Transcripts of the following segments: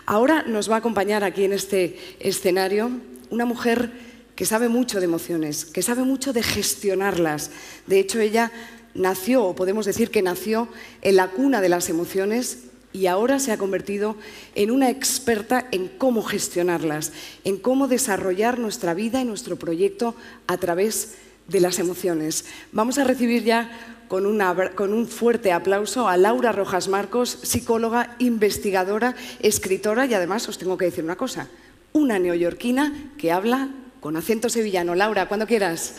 Ahora nos va a acompañar aquí en este escenario una mujer que sabe mucho de emociones, que sabe mucho de gestionarlas. De hecho, ella nació, o podemos decir que nació, en la cuna de las emociones y ahora se ha convertido en una experta en cómo gestionarlas, en cómo desarrollar nuestra vida y nuestro proyecto a través de las emociones. Vamos a recibir ya con un fuerte aplauso a Laura Rojas Marcos, psicóloga, investigadora, escritora y además os tengo que decir una cosa, una neoyorquina que habla con acento sevillano. Laura, cuando quieras.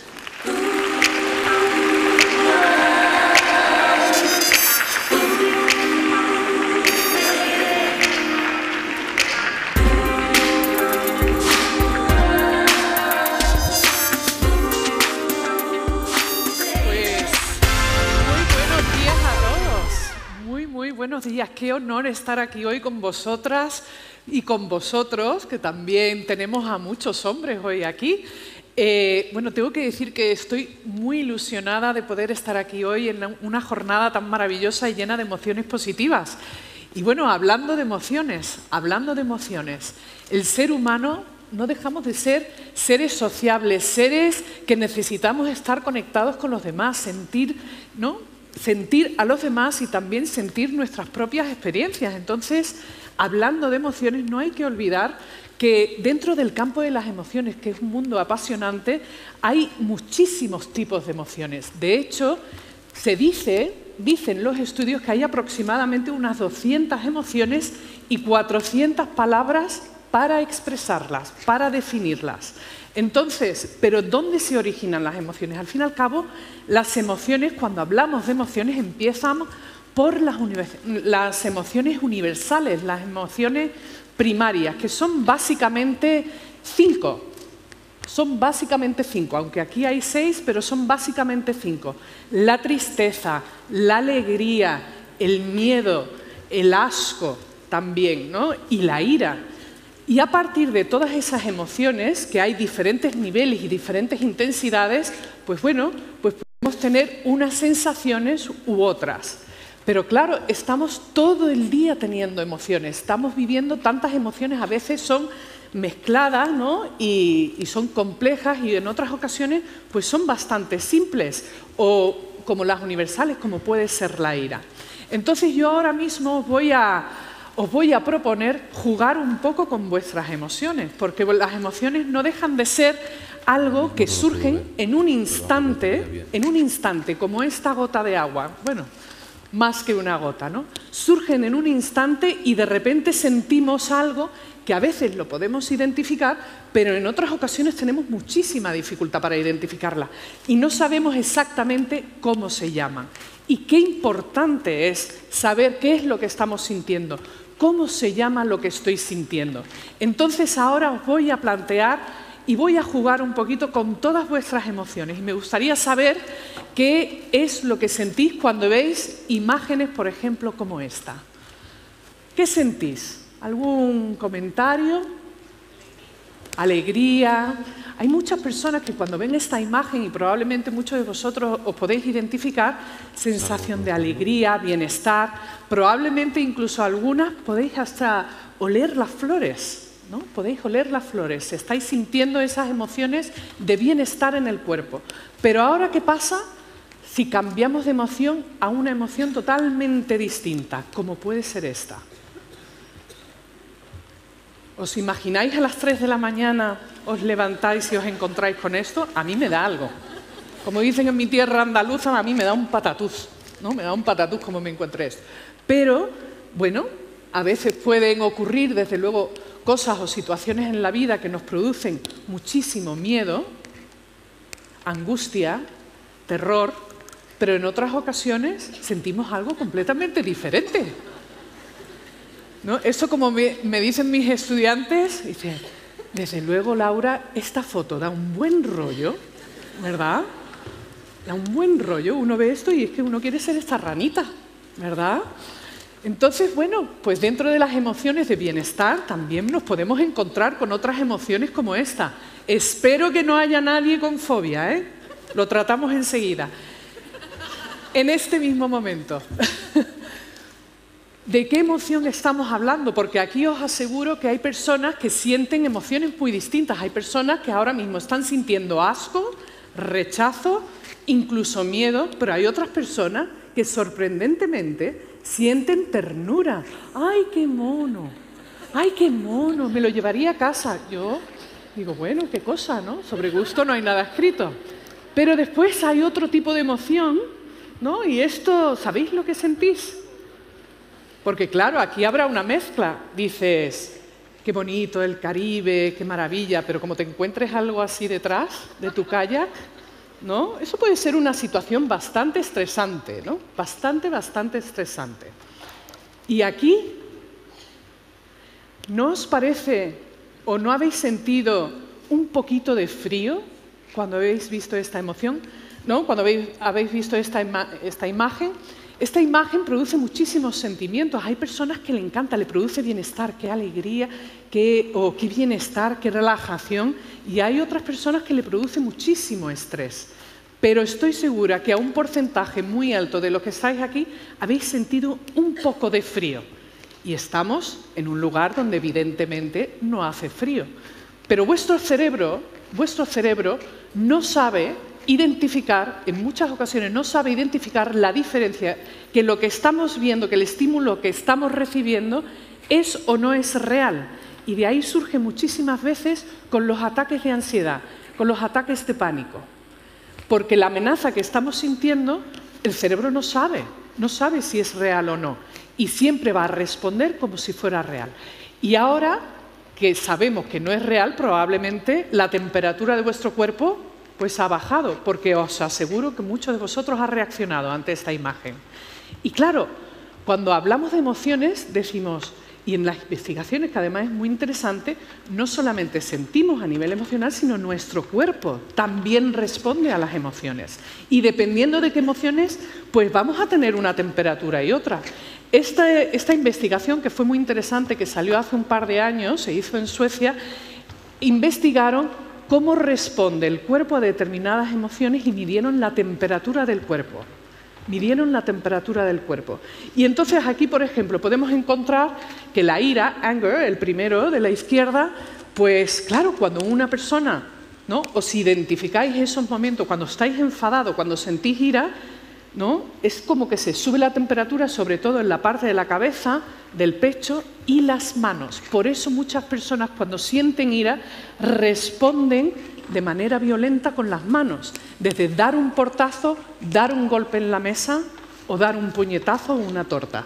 Buenos días, qué honor estar aquí hoy con vosotras y con vosotros, que también tenemos a muchos hombres hoy aquí. Bueno, tengo que decir que estoy muy ilusionada de poder estar aquí hoy en una jornada tan maravillosa y llena de emociones positivas. Y bueno, hablando de emociones, el ser humano no dejamos de ser seres sociables, seres que necesitamos estar conectados con los demás, sentir, ¿no? Sentir a los demás y también sentir nuestras propias experiencias. Entonces, hablando de emociones, no hay que olvidar que dentro del campo de las emociones, que es un mundo apasionante, hay muchísimos tipos de emociones. De hecho, dicen los estudios que hay aproximadamente unas 200 emociones y 400 palabras para expresarlas, para definirlas. Entonces, ¿pero dónde se originan las emociones? Al fin y al cabo, las emociones, cuando hablamos de emociones, empiezan por las emociones universales, las emociones primarias, que son básicamente 5. Son básicamente 5, aunque aquí hay 6, pero son básicamente 5. La tristeza, la alegría, el miedo, el asco también, ¿no? Y la ira. Y a partir de todas esas emociones, que hay diferentes niveles y diferentes intensidades, pues bueno, pues podemos tener unas sensaciones u otras. Pero claro, estamos todo el día teniendo emociones, estamos viviendo tantas emociones, a veces son mezcladas, ¿no? y son complejas y en otras ocasiones pues son bastante simples, o como las universales, como puede ser la ira. Entonces yo ahora mismo os voy a proponer jugar un poco con vuestras emociones, porque las emociones no dejan de ser algo que surgen en un instante, como esta gota de agua. Bueno, más que una gota, ¿no? Surgen en un instante y de repente sentimos algo que a veces lo podemos identificar, pero en otras ocasiones tenemos muchísima dificultad para identificarla y no sabemos exactamente cómo se llaman. Y qué importante es saber qué es lo que estamos sintiendo, cómo se llama lo que estoy sintiendo. Entonces ahora os voy a plantear y voy a jugar un poquito con todas vuestras emociones. Y me gustaría saber qué es lo que sentís cuando veis imágenes, por ejemplo, como esta. ¿Qué sentís? ¿Algún comentario? ¿Alegría? Hay muchas personas que cuando ven esta imagen, y probablemente muchos de vosotros os podéis identificar, sensación de alegría, bienestar, probablemente incluso algunas podéis hasta oler las flores, ¿no? Podéis oler las flores, estáis sintiendo esas emociones de bienestar en el cuerpo. Pero ahora, ¿qué pasa si cambiamos de emoción a una emoción totalmente distinta, como puede ser esta? ¿Os imagináis a las 3 de la mañana, os levantáis y os encontráis con esto? A mí me da algo. Como dicen en mi tierra andaluza, a mí me da un patatús, ¿no? Me da un patatús como me encuentre esto. Pero, bueno, a veces pueden ocurrir, desde luego, cosas o situaciones en la vida que nos producen muchísimo miedo, angustia, terror, pero en otras ocasiones sentimos algo completamente diferente, ¿no? Eso, como me dicen mis estudiantes, dicen, desde luego, Laura, esta foto da un buen rollo, ¿verdad? Da un buen rollo, uno ve esto y es que uno quiere ser esta ranita, ¿verdad? Entonces, bueno, pues dentro de las emociones de bienestar también nos podemos encontrar con otras emociones como esta. Espero que no haya nadie con fobia, ¿eh? Lo tratamos enseguida. en este mismo momento. ¿De qué emoción estamos hablando? Porque aquí os aseguro que hay personas que sienten emociones muy distintas. Hay personas que ahora mismo están sintiendo asco, rechazo, incluso miedo, pero hay otras personas que sorprendentemente sienten ternura. ¡Ay, qué mono! ¡Ay, qué mono! Me lo llevaría a casa. Yo digo, bueno, qué cosa, ¿no? Sobre gusto no hay nada escrito. Pero después hay otro tipo de emoción, ¿no? Y esto, ¿sabéis lo que sentís? Porque claro, aquí habrá una mezcla. Dices, qué bonito el Caribe, qué maravilla, pero como te encuentres algo así detrás de tu kayak, ¿no? Eso puede ser una situación bastante estresante, ¿no? Bastante estresante. Y aquí, ¿no os parece o no habéis sentido un poquito de frío cuando habéis visto esta emoción? ¿No? Cuando habéis visto esta imagen. Esta imagen produce muchísimos sentimientos. Hay personas que le encanta, le produce bienestar, qué alegría, qué bienestar, qué relajación. Y hay otras personas que le produce muchísimo estrés. Pero estoy segura que a un porcentaje muy alto de los que estáis aquí habéis sentido un poco de frío. Y estamos en un lugar donde evidentemente no hace frío. Pero vuestro cerebro no sabe identificar, en muchas ocasiones no sabe identificar la diferencia que lo que estamos viendo, que el estímulo que estamos recibiendo es o no es real. Y de ahí surge muchísimas veces con los ataques de ansiedad, con los ataques de pánico. Porque la amenaza que estamos sintiendo, el cerebro no sabe si es real o no. Y siempre va a responder como si fuera real. Y ahora que sabemos que no es real, probablemente la temperatura de vuestro cuerpo pues ha bajado, porque os aseguro que muchos de vosotros han reaccionado ante esta imagen. Y claro, cuando hablamos de emociones decimos, y en las investigaciones, que además es muy interesante, no solamente sentimos a nivel emocional, sino nuestro cuerpo también responde a las emociones. Y dependiendo de qué emociones, pues vamos a tener una temperatura y otra. Esta investigación, que fue muy interesante, que salió hace un par de años, se hizo en Suecia, investigaron cómo responde el cuerpo a determinadas emociones y midieron la temperatura del cuerpo. Y entonces aquí, por ejemplo, podemos encontrar que la ira, anger, el primero de la izquierda, pues claro, cuando una persona, ¿no?, os identificáis esos momentos, cuando estáis enfadados, cuando sentís ira, ¿no?, es como que se sube la temperatura, sobre todo en la parte de la cabeza, del pecho y las manos. Por eso muchas personas cuando sienten ira responden de manera violenta con las manos, desde dar un portazo, dar un golpe en la mesa o dar un puñetazo o una torta.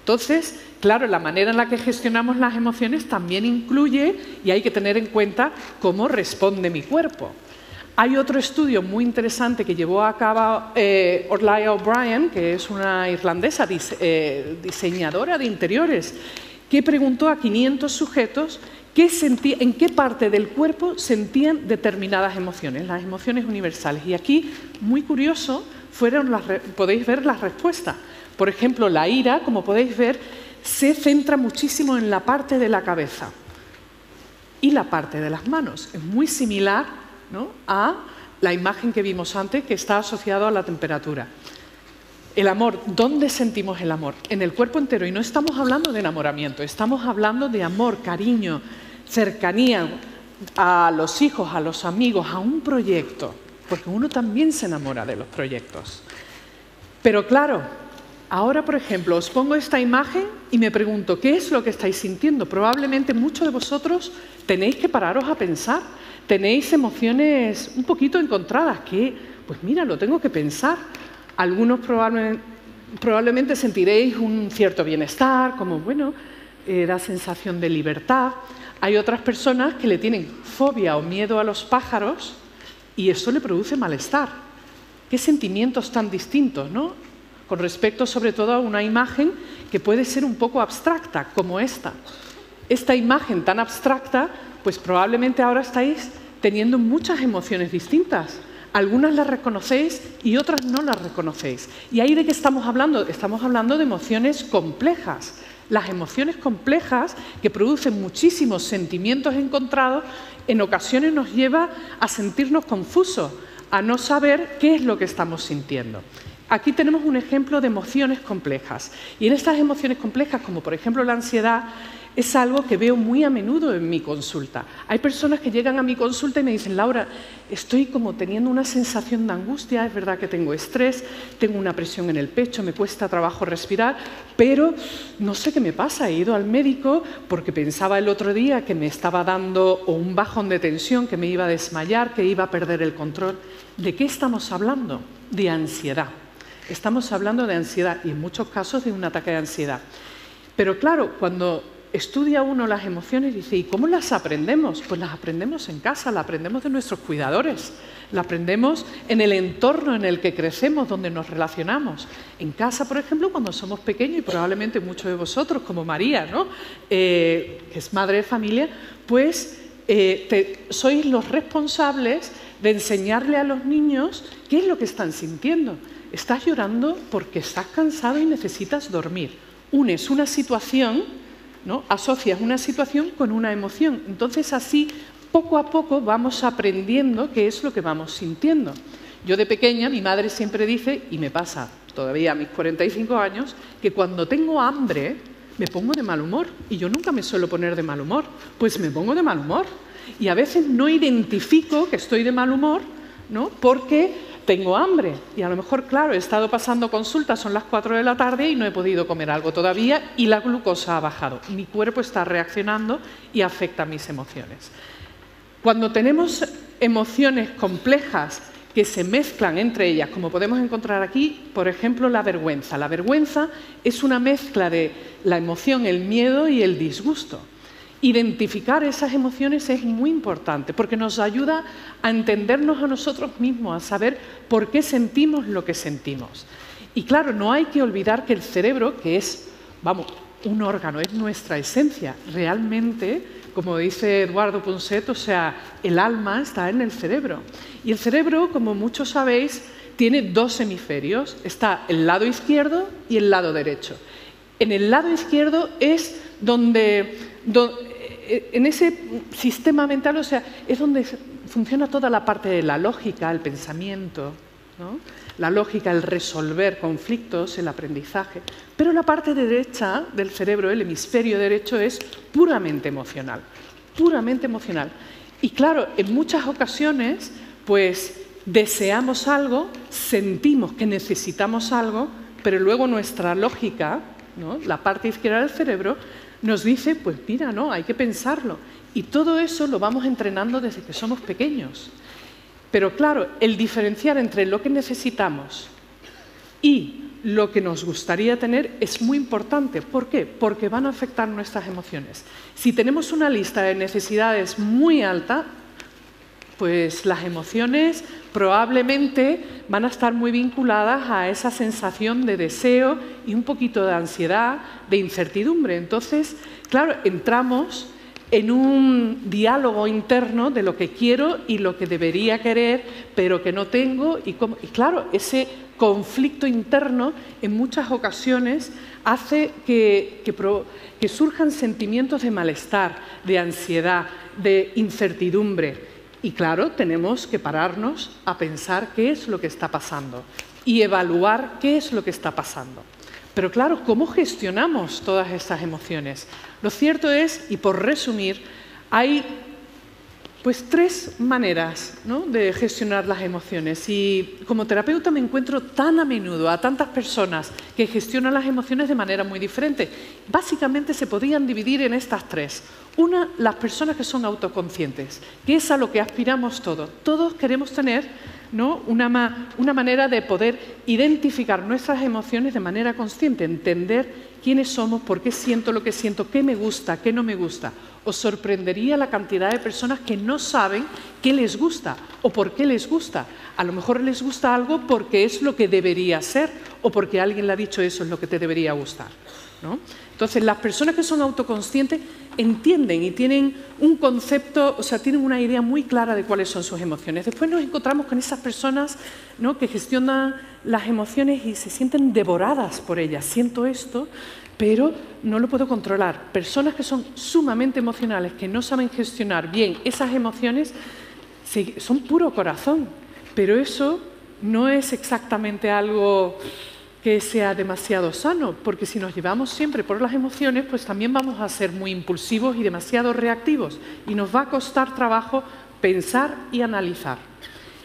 Entonces, claro, la manera en la que gestionamos las emociones también incluye, y hay que tener en cuenta, cómo responde mi cuerpo. Hay otro estudio muy interesante que llevó a cabo Orlaya O'Brien, que es una irlandesa diseñadora de interiores, que preguntó a 500 sujetos en qué parte del cuerpo sentían determinadas emociones, las emociones universales. Y aquí, muy curioso, podéis ver las respuestas. Por ejemplo, la ira, como podéis ver, se centra muchísimo en la parte de la cabeza y la parte de las manos. Es muy similar, ¿no?, a la imagen que vimos antes, que está asociado a la temperatura. El amor, ¿dónde sentimos el amor? En el cuerpo entero. Y no estamos hablando de enamoramiento, estamos hablando de amor, cariño, cercanía a los hijos, a los amigos, a un proyecto. Porque uno también se enamora de los proyectos. Pero claro, ahora, por ejemplo, os pongo esta imagen y me pregunto, ¿qué es lo que estáis sintiendo? Probablemente muchos de vosotros tenéis que pararos a pensar. Tenéis emociones un poquito encontradas, que, pues mira, lo tengo que pensar. Algunos probablemente sentiréis un cierto bienestar, como, bueno, la sensación de libertad. Hay otras personas que le tienen fobia o miedo a los pájaros y eso le produce malestar. Qué sentimientos tan distintos, ¿no?, con respecto sobre todo a una imagen que puede ser un poco abstracta, como esta. Esta imagen tan abstracta, pues probablemente ahora estáis teniendo muchas emociones distintas. Algunas las reconocéis y otras no las reconocéis. ¿Y ahí de qué estamos hablando? Estamos hablando de emociones complejas. Las emociones complejas, que producen muchísimos sentimientos encontrados, en ocasiones nos lleva a sentirnos confusos, a no saber qué es lo que estamos sintiendo. aquí tenemos un ejemplo de emociones complejas. Y en estas emociones complejas, como por ejemplo la ansiedad, es algo que veo muy a menudo en mi consulta. Hay personas que llegan a mi consulta y me dicen: Laura, estoy como teniendo una sensación de angustia, es verdad que tengo estrés, tengo una presión en el pecho, me cuesta trabajo respirar, pero no sé qué me pasa. He ido al médico porque pensaba el otro día que me estaba dando un bajón de tensión, que me iba a desmayar, que iba a perder el control. ¿De qué estamos hablando? De ansiedad. Estamos hablando de ansiedad y en muchos casos de un ataque de ansiedad. Pero claro, cuando estudia uno las emociones, dice: ¿y cómo las aprendemos? Pues las aprendemos en casa, las aprendemos de nuestros cuidadores, las aprendemos en el entorno en el que crecemos, donde nos relacionamos. En casa, por ejemplo, cuando somos pequeños, y probablemente muchos de vosotros, como María, ¿no? Que es madre de familia, pues sois los responsables de enseñarle a los niños qué es lo que están sintiendo. Estás llorando porque estás cansado y necesitas dormir. Unes una situación, ¿no? Asocias una situación con una emoción. Entonces, así, poco a poco, vamos aprendiendo qué es lo que vamos sintiendo. Yo de pequeña, mi madre siempre dice, y me pasa todavía a mis 45 años, que cuando tengo hambre me pongo de mal humor. Y yo nunca me suelo poner de mal humor, pues me pongo de mal humor. Y a veces no identifico que estoy de mal humor, ¿no? Porque tengo hambre y a lo mejor, claro, he estado pasando consultas, son las 4 de la tarde y no he podido comer algo todavía y la glucosa ha bajado. Mi cuerpo está reaccionando y afecta mis emociones. Cuando tenemos emociones complejas que se mezclan entre ellas, como podemos encontrar aquí, por ejemplo, la vergüenza. La vergüenza es una mezcla de la emoción, el miedo y el disgusto. Identificar esas emociones es muy importante porque nos ayuda a entendernos a nosotros mismos, a saber por qué sentimos lo que sentimos. Y claro, no hay que olvidar que el cerebro, que es, vamos, un órgano, es nuestra esencia. Realmente, como dice Eduardo Punset, o sea, el alma está en el cerebro. Y el cerebro, como muchos sabéis, tiene dos hemisferios. Está el lado izquierdo y el lado derecho. En el lado izquierdo es donde en ese sistema mental, o sea, es donde funciona toda la parte de la lógica, el pensamiento, ¿no? La lógica, el resolver conflictos, el aprendizaje. Pero la parte derecha del cerebro, el hemisferio derecho, es puramente emocional, puramente emocional. Y claro, en muchas ocasiones, pues deseamos algo, sentimos que necesitamos algo, pero luego nuestra lógica, ¿no? La parte izquierda del cerebro, nos dice, pues mira, no, hay que pensarlo. Y todo eso lo vamos entrenando desde que somos pequeños. Pero claro, el diferenciar entre lo que necesitamos y lo que nos gustaría tener es muy importante. ¿Por qué? Porque van a afectar nuestras emociones. Si tenemos una lista de necesidades muy alta, pues las emociones probablemente van a estar muy vinculadas a esa sensación de deseo y un poquito de ansiedad, de incertidumbre. Entonces, claro, entramos en un diálogo interno de lo que quiero y lo que debería querer, pero que no tengo. Y claro, ese conflicto interno en muchas ocasiones hace que surjan sentimientos de malestar, de ansiedad, de incertidumbre. Y claro, tenemos que pararnos a pensar qué es lo que está pasando y evaluar qué es lo que está pasando. Pero claro, ¿cómo gestionamos todas estas emociones? Lo cierto es, y por resumir, hay pues 3 maneras, ¿no?, de gestionar las emociones. Y como terapeuta me encuentro tan a menudo a tantas personas que gestionan las emociones de manera muy diferente. Básicamente se podrían dividir en estas 3. Una, las personas que son autoconscientes, que es a lo que aspiramos todos. Todos queremos tener, ¿no?, una manera de poder identificar nuestras emociones de manera consciente, entender quiénes somos, por qué siento lo que siento, qué me gusta, qué no me gusta. Os sorprendería la cantidad de personas que no saben qué les gusta o por qué les gusta. A lo mejor les gusta algo porque es lo que debería ser o porque alguien le ha dicho eso es lo que te debería gustar, ¿no? Entonces, las personas que son autoconscientes entienden y tienen un concepto, o sea, tienen una idea muy clara de cuáles son sus emociones. Después nos encontramos con esas personas, ¿no?, que gestionan las emociones y se sienten devoradas por ellas. Siento esto, pero no lo puedo controlar. Personas que son sumamente emocionales, que no saben gestionar bien esas emociones, son puro corazón, pero eso no es exactamente algo que sea demasiado sano, porque si nos llevamos siempre por las emociones, pues también vamos a ser muy impulsivos y demasiado reactivos, y nos va a costar trabajo pensar y analizar.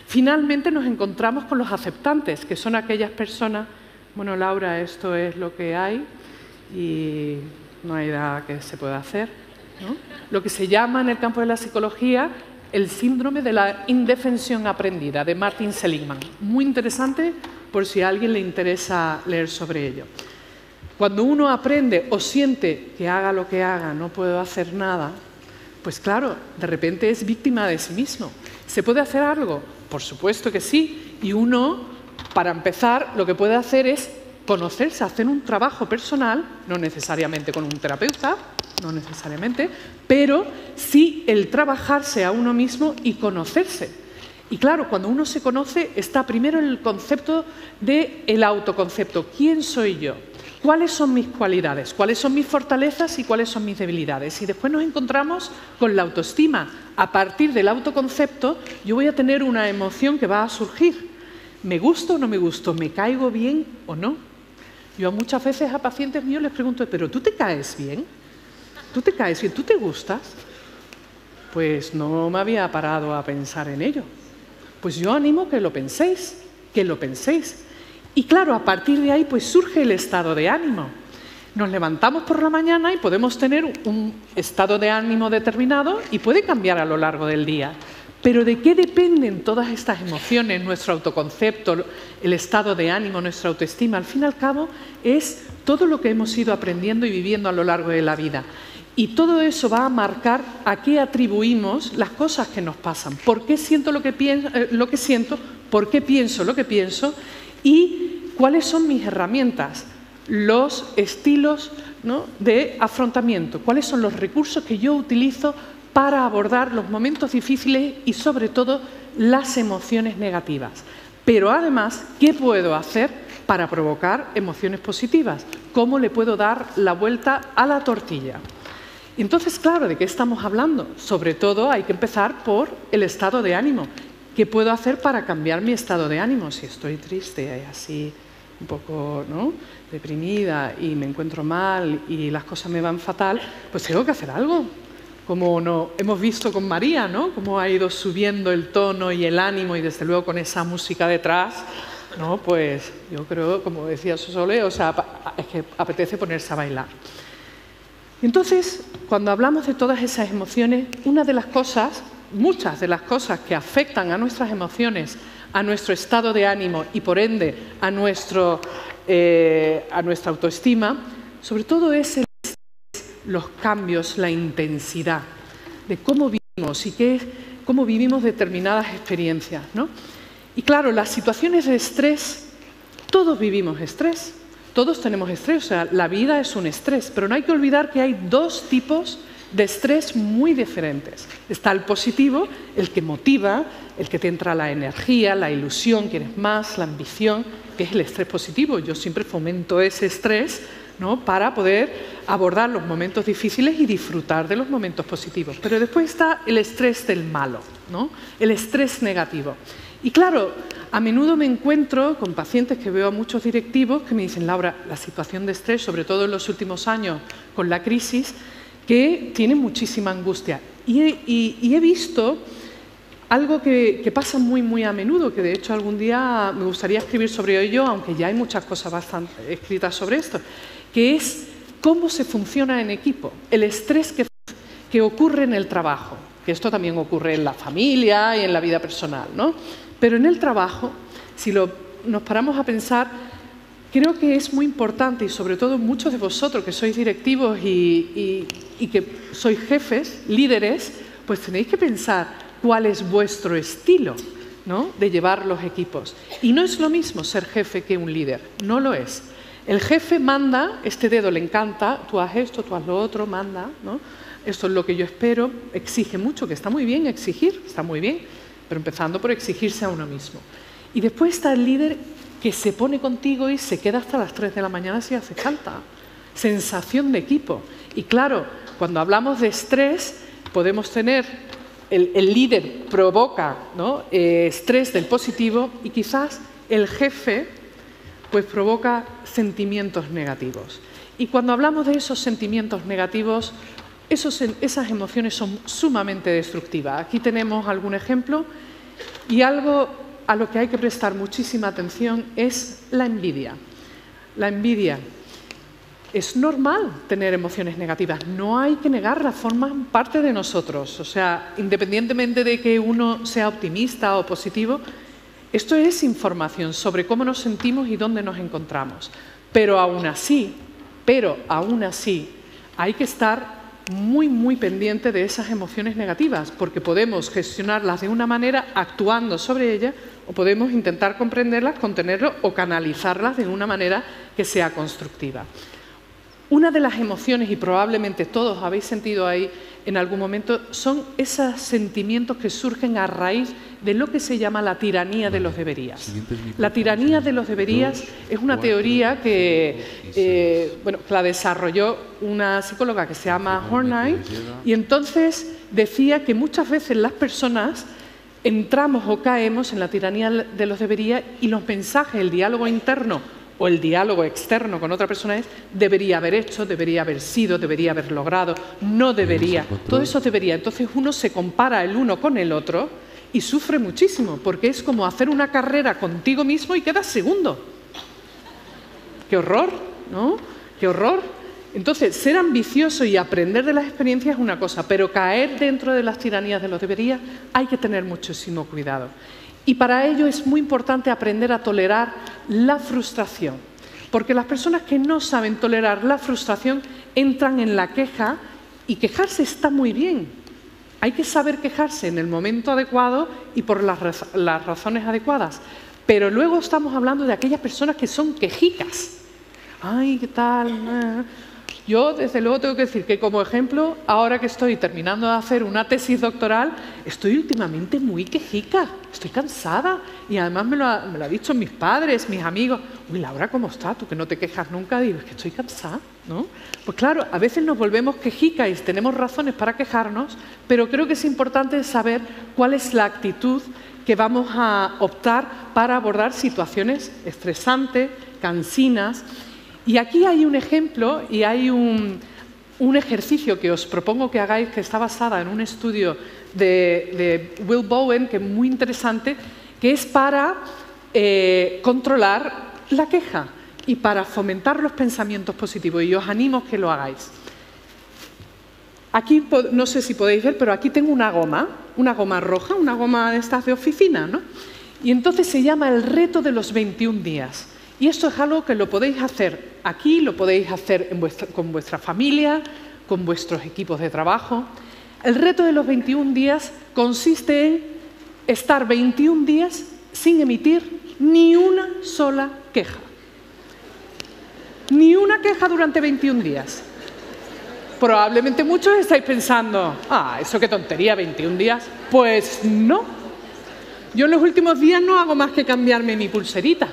Finalmente nos encontramos con los aceptantes, que son aquellas personas, bueno, Laura, esto es lo que hay y no hay nada que se pueda hacer, ¿no? Lo que se llama en el campo de la psicología el síndrome de la indefensión aprendida, de Martin Seligman. Muy interesante por si a alguien le interesa leer sobre ello. Cuando uno aprende o siente que haga lo que haga, no puedo hacer nada, pues claro, de repente es víctima de sí mismo. ¿Se puede hacer algo? Por supuesto que sí. Y uno, para empezar, lo que puede hacer es conocerse, hacer un trabajo personal, no necesariamente con un terapeuta, no necesariamente, pero sí el trabajarse a uno mismo y conocerse. Y claro, cuando uno se conoce, está primero el concepto del autoconcepto. ¿Quién soy yo? ¿Cuáles son mis cualidades? ¿Cuáles son mis fortalezas y cuáles son mis debilidades? Y después nos encontramos con la autoestima. A partir del autoconcepto, yo voy a tener una emoción que va a surgir. ¿Me gusto o no me gusto? ¿Me caigo bien o no? Yo muchas veces a pacientes míos les pregunto, ¿pero tú te caes bien? ¿Tú te caes bien? ¿Tú te gustas? Pues no me había parado a pensar en ello. Pues yo animo que lo penséis, que lo penséis. Y claro, a partir de ahí pues surge el estado de ánimo. Nos levantamos por la mañana y podemos tener un estado de ánimo determinado y puede cambiar a lo largo del día. Pero ¿de qué dependen todas estas emociones, nuestro autoconcepto, el estado de ánimo, nuestra autoestima? Al fin y al cabo es todo lo que hemos ido aprendiendo y viviendo a lo largo de la vida. Y todo eso va a marcar a qué atribuimos las cosas que nos pasan. ¿Por qué siento lo que siento? ¿Por qué pienso lo que pienso? Y cuáles son mis herramientas, los estilos, ¿no?, de afrontamiento. ¿Cuáles son los recursos que yo utilizo para abordar los momentos difíciles y, sobre todo, las emociones negativas? Pero además, ¿qué puedo hacer para provocar emociones positivas? ¿Cómo le puedo dar la vuelta a la tortilla? Entonces, claro, ¿de qué estamos hablando? Sobre todo hay que empezar por el estado de ánimo. ¿Qué puedo hacer para cambiar mi estado de ánimo? Si estoy triste y así un poco, ¿no?, deprimida y me encuentro mal y las cosas me van fatal, pues tengo que hacer algo. Como no, hemos visto con María, ¿no?, cómo ha ido subiendo el tono y el ánimo y desde luego con esa música detrás, ¿no? Pues yo creo, como decía Sosole, o sea, es que apetece ponerse a bailar. Entonces, cuando hablamos de todas esas emociones, una de las cosas, muchas de las cosas que afectan a nuestras emociones, a nuestro estado de ánimo y por ende a nuestra autoestima, sobre todo es los cambios, la intensidad de cómo vivimos y cómo vivimos determinadas experiencias, ¿no? Y claro, las situaciones de estrés, todos vivimos estrés, todos tenemos estrés, o sea, la vida es un estrés, pero no hay que olvidar que hay dos tipos de estrés muy diferentes. Está el positivo, el que motiva, el que te entra la energía, la ilusión, quieres más, la ambición, que es el estrés positivo. Yo siempre fomento ese estrés, ¿no?, para poder abordar los momentos difíciles y disfrutar de los momentos positivos. Pero después está el estrés del malo, ¿no?, el estrés negativo. Y claro, a menudo me encuentro con pacientes que veo a muchos directivos que me dicen, Laura, la situación de estrés, sobre todo en los últimos años con la crisis, que tienen muchísima angustia. Y he visto algo que pasa muy a menudo, que de hecho algún día me gustaría escribir sobre ello, aunque ya hay muchas cosas bastante escritas sobre esto, que es cómo se funciona en equipo, el estrés que ocurre en el trabajo, que esto también ocurre en la familia y en la vida personal, ¿no? Pero en el trabajo, si nos paramos a pensar, creo que es muy importante, y sobre todo muchos de vosotros que sois directivos y que sois jefes, líderes, pues tenéis que pensar cuál es vuestro estilo, ¿no?, de llevar los equipos. Y no es lo mismo ser jefe que un líder, no lo es. El jefe manda, este dedo le encanta, tú haz esto, tú haz lo otro, manda, ¿no? Esto es lo que yo espero, exige mucho, que está muy bien exigir, está muy bien, pero empezando por exigirse a uno mismo. Y después está el líder que se pone contigo y se queda hasta las 3 de la mañana si hace falta. Sensación de equipo. Y claro, cuando hablamos de estrés, podemos tener el líder provoca, ¿no?, estrés del positivo, y quizás el jefe pues provoca sentimientos negativos. Y cuando hablamos de esos sentimientos negativos, esas emociones son sumamente destructivas. Aquí tenemos algún ejemplo, y algo a lo que hay que prestar muchísima atención es la envidia. La envidia. Es normal tener emociones negativas, no hay que negarlas, forman parte de nosotros. O sea, independientemente de que uno sea optimista o positivo, esto es información sobre cómo nos sentimos y dónde nos encontramos. Pero aún así, hay que estar muy pendiente de esas emociones negativas, porque podemos gestionarlas de una manera actuando sobre ellas, o podemos intentar comprenderlas, contenerlas o canalizarlas de una manera que sea constructiva. Una de las emociones, y probablemente todos habéis sentido ahí en algún momento, son esos sentimientos que surgen a raíz de lo que se llama la tiranía de los deberías. La tiranía de los deberías es una teoría que la desarrolló una psicóloga que se llama Horney, y entonces decía que muchas veces las personas entramos o caemos en la tiranía de los deberías, y los mensajes, el diálogo interno o el diálogo externo con otra persona es: debería haber hecho, debería haber sido, debería haber logrado, no debería. Todo eso debería. Entonces uno se compara el uno con el otro y sufre muchísimo, porque es como hacer una carrera contigo mismo y quedas segundo. ¡Qué horror!, ¿no? ¡Qué horror! Entonces, ser ambicioso y aprender de las experiencias es una cosa, pero caer dentro de las tiranías de los deberías hay que tener muchísimo cuidado. Y para ello es muy importante aprender a tolerar la frustración, porque las personas que no saben tolerar la frustración entran en la queja, y quejarse está muy bien. Hay que saber quejarse en el momento adecuado y por las razones adecuadas. Pero luego estamos hablando de aquellas personas que son quejicas. ¡Ay, qué tal! Yo, desde luego, tengo que decir que, como ejemplo, ahora que estoy terminando de hacer una tesis doctoral, estoy últimamente muy quejica, estoy cansada, y además me lo han dicho mis padres, mis amigos. Uy, Laura, ¿cómo estás? Tú que no te quejas nunca. Digo, es que estoy cansada, ¿no? Pues claro, a veces nos volvemos quejicas y tenemos razones para quejarnos, pero creo que es importante saber cuál es la actitud que vamos a optar para abordar situaciones estresantes, cansinas. Y aquí hay un ejemplo y hay un ejercicio que os propongo que hagáis, que está basada en un estudio de Will Bowen, que es muy interesante, que es para controlar la queja y para fomentar los pensamientos positivos. Y os animo a que lo hagáis. Aquí, no sé si podéis ver, pero aquí tengo una goma roja, una goma de estas de oficina, ¿no? Y entonces se llama el reto de los 21 días. Y esto es algo que lo podéis hacer aquí, lo podéis hacer con vuestra familia, con vuestros equipos de trabajo. El reto de los 21 días consiste en estar 21 días sin emitir ni una sola queja. Ni una queja durante 21 días. Probablemente muchos estáis pensando, eso qué tontería, 21 días. Pues no. Yo en los últimos días no hago más que cambiarme mi pulserita,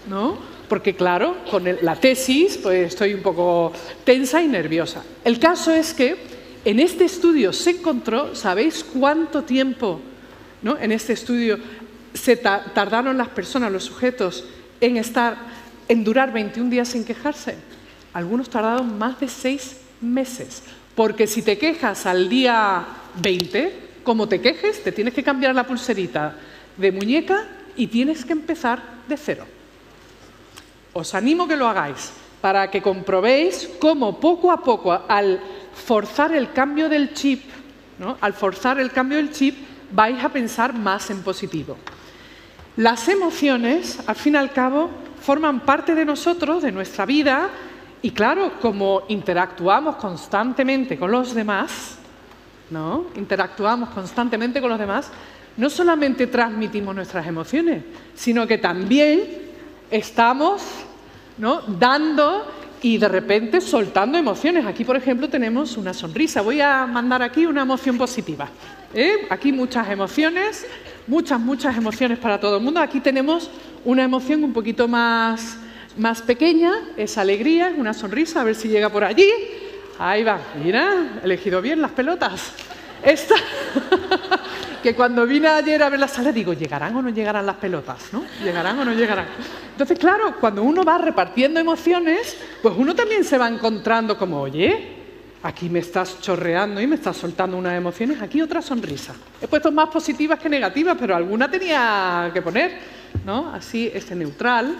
¿no? Porque claro, con la tesis pues estoy un poco tensa y nerviosa. El caso es que en este estudio se encontró, ¿sabéis cuánto tiempo, ¿no?, en este estudio se tardaron las personas, los sujetos, en durar 21 días sin quejarse? Algunos tardaron más de 6 meses. Porque si te quejas al día 20, como te quejes, te tienes que cambiar la pulserita de muñeca y tienes que empezar de cero. Os animo a que lo hagáis para que comprobéis cómo poco a poco, al forzar el cambio del chip, ¿no?, vais a pensar más en positivo. Las emociones, al fin y al cabo, forman parte de nosotros, de nuestra vida, y claro, como interactuamos constantemente con los demás, ¿no? No solamente transmitimos nuestras emociones, sino que también estamos, ¿no?, dando y de repente soltando emociones. Aquí, por ejemplo, tenemos una sonrisa. Voy a mandar aquí una emoción positiva. Aquí muchas emociones, muchas emociones para todo el mundo. Aquí tenemos una emoción un poquito más pequeña, es alegría, es una sonrisa. A ver si llega por allí. Ahí va, mira, he elegido bien las pelotas. Esta, que cuando vine ayer a ver la sala digo, ¿llegarán o no llegarán las pelotas? ¿No? ¿Llegarán o no llegarán? Entonces, claro, cuando uno va repartiendo emociones, pues uno también se va encontrando como, oye, aquí me estás chorreando y me estás soltando unas emociones, aquí otra sonrisa. He puesto más positivas que negativas, pero alguna tenía que poner, ¿no? Así, neutral.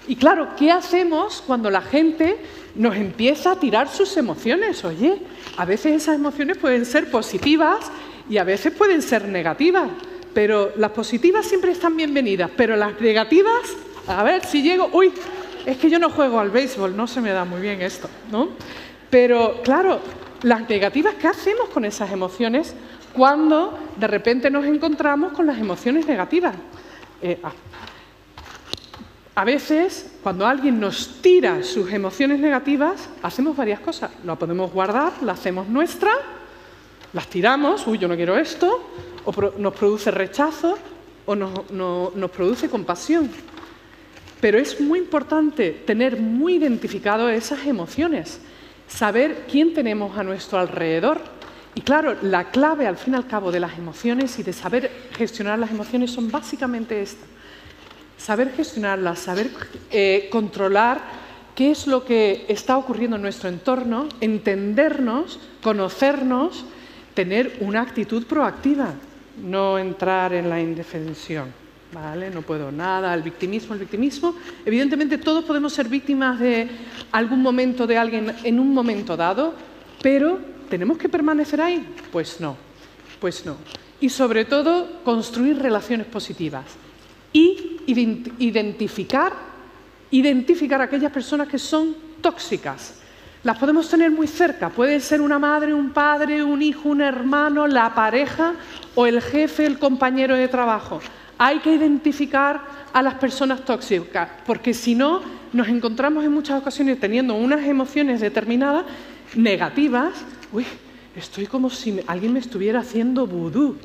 Y claro, ¿qué hacemos cuando la gente nos empieza a tirar sus emociones? Oye, a veces esas emociones pueden ser positivas y a veces pueden ser negativas, pero las positivas siempre están bienvenidas, pero las negativas, a ver si llego, uy, es que yo no juego al béisbol, no se me da muy bien esto, ¿no? Pero claro, las negativas, ¿qué hacemos con esas emociones cuando de repente nos encontramos con las emociones negativas? A veces, cuando alguien nos tira sus emociones negativas, hacemos varias cosas. La podemos guardar, la hacemos nuestra, las tiramos, uy, yo no quiero esto, o nos produce rechazo, o nos produce compasión. Pero es muy importante tener muy identificado esas emociones, saber quién tenemos a nuestro alrededor. Y claro, la clave, al fin y al cabo, de las emociones y de saber gestionar las emociones son básicamente estas. Saber gestionarlas, saber controlar qué es lo que está ocurriendo en nuestro entorno, entendernos, conocernos, tener una actitud proactiva, no entrar en la indefensión, ¿vale? No puedo nada, el victimismo. Evidentemente todos podemos ser víctimas de algún momento de alguien en un momento dado, pero ¿tenemos que permanecer ahí? Pues no. Y sobre todo, construir relaciones positivas. Y identificar a aquellas personas que son tóxicas. Las podemos tener muy cerca, puede ser una madre, un padre, un hijo, un hermano, la pareja o el jefe, el compañero de trabajo. Hay que identificar a las personas tóxicas, porque si no, nos encontramos en muchas ocasiones teniendo unas emociones determinadas, negativas. Uy, estoy como si alguien me estuviera haciendo vudú.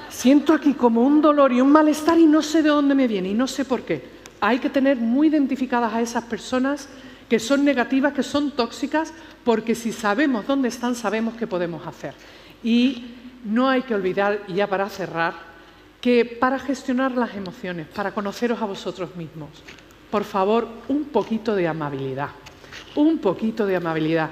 Siento aquí como un dolor y un malestar y no sé de dónde me viene y no sé por qué. Hay que tener muy identificadas a esas personas que son negativas, que son tóxicas, porque si sabemos dónde están, sabemos qué podemos hacer. Y no hay que olvidar, y ya para cerrar, que para gestionar las emociones, para conoceros a vosotros mismos, por favor, un poquito de amabilidad. Un poquito de amabilidad.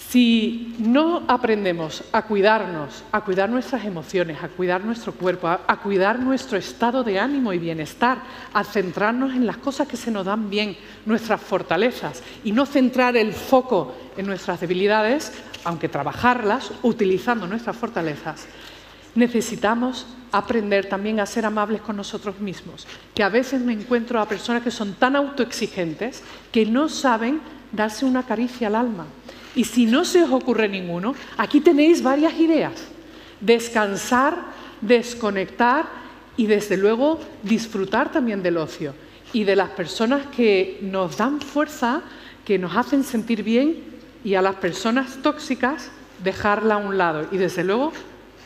Si no aprendemos a cuidarnos, a cuidar nuestras emociones, a cuidar nuestro cuerpo, a cuidar nuestro estado de ánimo y bienestar, a centrarnos en las cosas que se nos dan bien, nuestras fortalezas, y no centrar el foco en nuestras debilidades, aunque trabajarlas utilizando nuestras fortalezas, necesitamos aprender también a ser amables con nosotros mismos, que a veces me encuentro a personas que son tan autoexigentes que no saben darse una caricia al alma. Y si no se os ocurre ninguno, aquí tenéis varias ideas. Descansar, desconectar y, desde luego, disfrutar también del ocio y de las personas que nos dan fuerza, que nos hacen sentir bien, y a las personas tóxicas dejarla a un lado y, desde luego,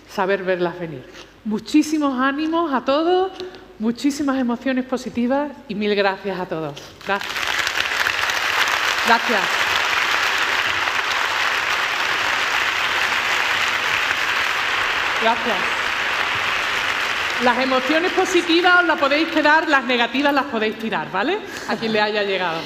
saber verlas venir. Muchísimos ánimos a todos, muchísimas emociones positivas y mil gracias a todos. Gracias. Gracias. Gracias. Las emociones positivas os las podéis quedar, las negativas las podéis tirar, ¿vale? A quien le haya llegado.